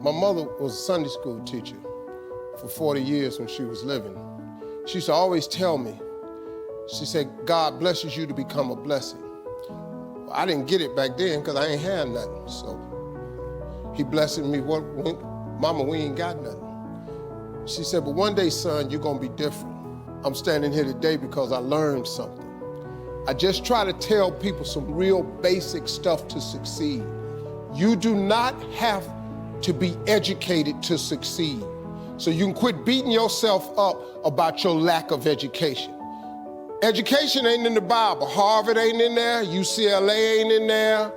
My mother was a Sunday school teacher for 40 years when she was living. She used to always tell me, she said, God blesses you to become a blessing. Well, I didn't get it back then because I ain't had nothing. So he blessed me, Mama, we ain't got nothing. She said, but one day, son, you're gonna be different. I'm standing here today because I learned something. I just try to tell people some real basic stuff to succeed. You do not have to be educated to succeed. So you can quit beating yourself up about your lack of education. Education ain't in the Bible. Harvard ain't in there, UCLA ain't in there.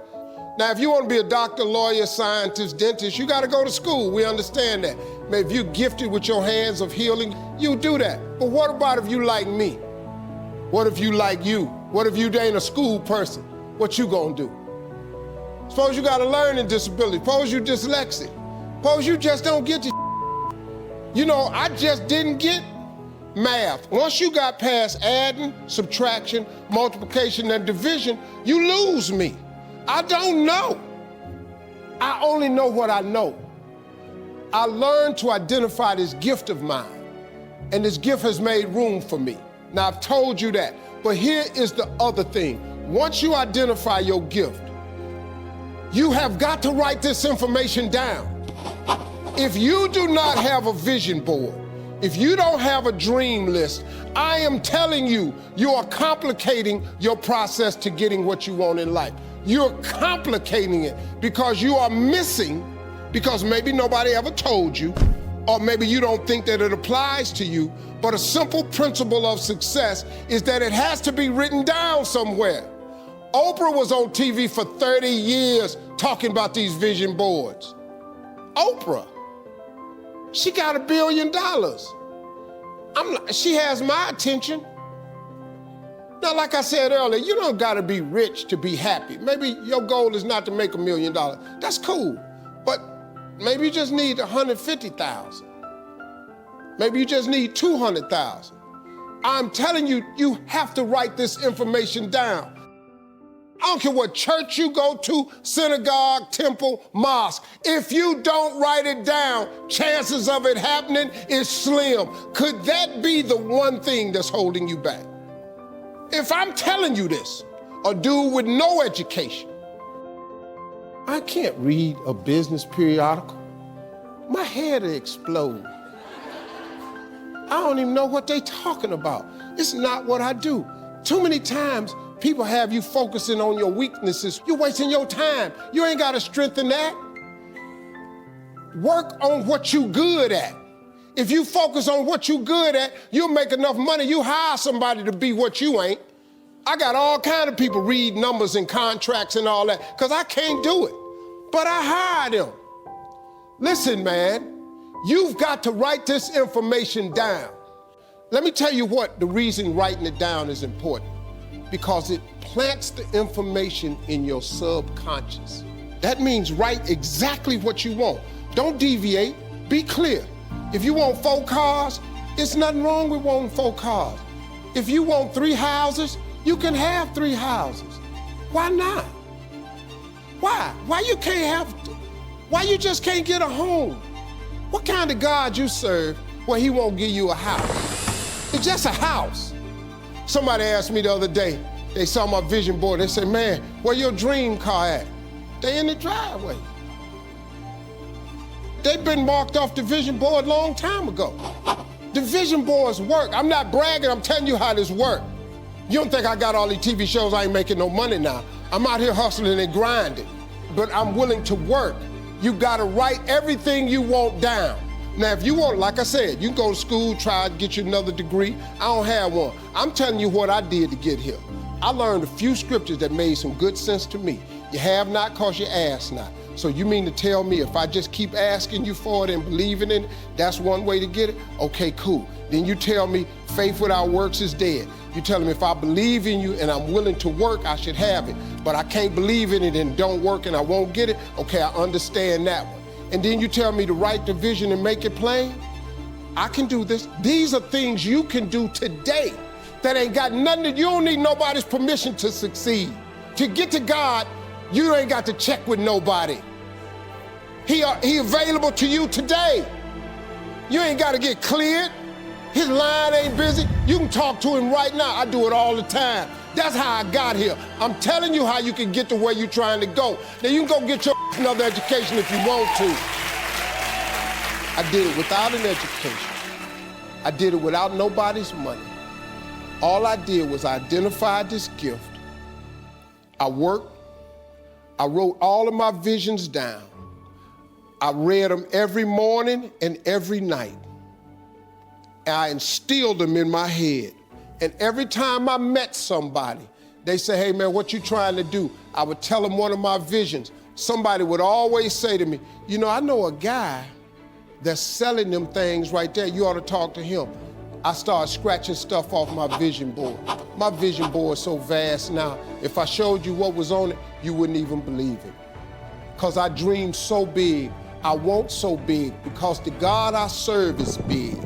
Now, if you want to be a doctor, lawyer, scientist, dentist, you got to go to school. We understand that. If you're gifted with your hands of healing, you do that. But what about if you like me? What if you like you? What if you ain't a school person? What you gonna do? Suppose you got a learning disability. Suppose you dyslexic. Suppose you just don't get your You know, I just didn't get math. Once you got past adding, subtraction, multiplication, and division, you lose me. I don't know. I only know what I know. I learned to identify this gift of mine, and this gift has made room for me. Now, I've told you that, but here is the other thing. Once you identify your gift, you have got to write this information down. If you do not have a vision board, if you don't have a dream list, I am telling you, you are complicating your process to getting what you want in life. You're complicating it because you are missing, because maybe nobody ever told you, or maybe you don't think that it applies to you, but a simple principle of success is that it has to be written down somewhere. Oprah was on TV for 30 years talking about these vision boards. Oprah, she got $1 billion. She has my attention. Now, like I said earlier, you don't gotta be rich to be happy. Maybe your goal is not to make $1 million. That's cool, but maybe you just need 150,000. Maybe you just need 200,000. I'm telling you, you have to write this information down. I don't care what church you go to, synagogue, temple, mosque. If you don't write it down, chances of it happening is slim. Could that be the one thing that's holding you back? If I'm telling you this, a dude with no education, I can't read a business periodical. My head will explode. I don't even know what they're talking about. It's not what I do. Too many times, people have you focusing on your weaknesses. You're wasting your time. You ain't got to strengthen that. Work on what you good at. If you focus on what you good at, you'll make enough money. You hire somebody to be what you ain't. I got all kind of people read numbers and contracts and all that, because I can't do it. But I hire them. Listen, man, you've got to write this information down. Let me tell you what the reason writing it down is important. Because it plants the information in your subconscious. That means write exactly what you want. Don't deviate, be clear. If you want 4 cars, it's nothing wrong with wanting 4 cars. If you want 3 houses, you can have 3 houses. Why not? Why? Why you just can't get a home? What kind of God you serve where he won't give you a house? It's just a house. Somebody asked me the other day, they saw my vision board, they said, man, where your dream car at? They in the driveway. They've been marked off the vision board a long time ago. The vision boards work. I'm not bragging, I'm telling you how this works. You don't think I got all these TV shows, I ain't making no money now. I'm out here hustling and grinding, but I'm willing to work. You gotta write everything you want down. Now, if you want, like I said, you can go to school, try to get you another degree. I don't have one. I'm telling you what I did to get here. I learned a few scriptures that made some good sense to me. You have not because you ask not. So you mean to tell me if I just keep asking you for it and believing in it, that's one way to get it? Okay, cool. Then you tell me faith without works is dead. You tell me if I believe in you and I'm willing to work, I should have it. But I can't believe in it and don't work and I won't get it. Okay, I understand that one. And then you tell me to write the vision and make it plain? I can do this. These are things you can do today that ain't got nothing you don't need nobody's permission to succeed. To get to God, you ain't got to check with nobody. He available to you today. You ain't got to get cleared. His line ain't busy. You can talk to him right now. I do it all the time. That's how I got here. I'm telling you how you can get to where you're trying to go. Now you can go get your another education if you want to. I did it without an education. I did it without nobody's money. All I did was identify this gift. I worked. I wrote all of my visions down. I read them every morning and every night. I instilled them in my head. And every time I met somebody, they say, hey man, what you trying to do? I would tell them one of my visions. Somebody would always say to me, you know, I know a guy that's selling them things right there. You ought to talk to him. I started scratching stuff off my vision board. My vision board is so vast now. If I showed you what was on it, you wouldn't even believe it. Because I dream so big. I want so big because the God I serve is big.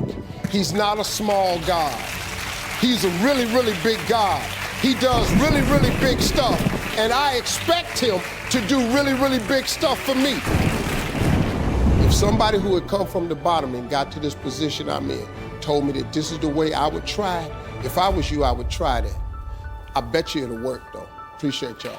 He's not a small God. He's a really, really big God. He does really, really big stuff. And I expect him to do really, really big stuff for me. If somebody who had come from the bottom and got to this position I'm in told me that this is the way I would try it, if I was you, I would try that. I bet you it'll work though. Appreciate y'all.